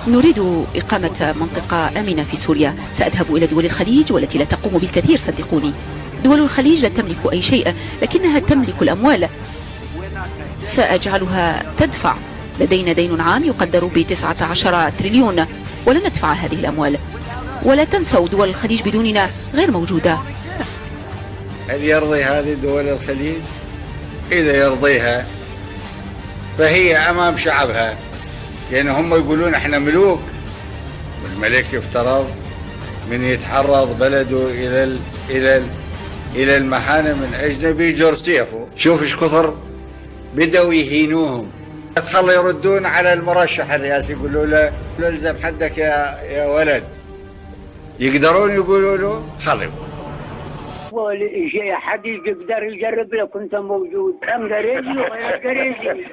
نريد إقامة منطقة آمنة في سوريا. سأذهب إلى دول الخليج والتي لا تقوم بالكثير، صدقوني. دول الخليج لا تملك أي شيء لكنها تملك الأموال. سأجعلها تدفع. لدينا دين عام يقدر ب19 تريليون ولن ندفع هذه الأموال. ولا تنسوا دول الخليج بدوننا غير موجودة. هل يرضي هذه دول الخليج؟ إذا يرضيها فهي أمام شعبها، لأن هم يقولون احنا ملوك، والملك يفترض من يتعرض بلده إلى المهانة من أجنبي جر سيفه. شوف ايش كثر بدأوا يهينوهم. خلوا يردون على المرشح الرئاسي يقولوا له الزم حدك يا ولد، يقدرون يقولوا له خلوا شيء حد يقدر يجرب لو كنت موجود. أم قريبي وغير قريبي.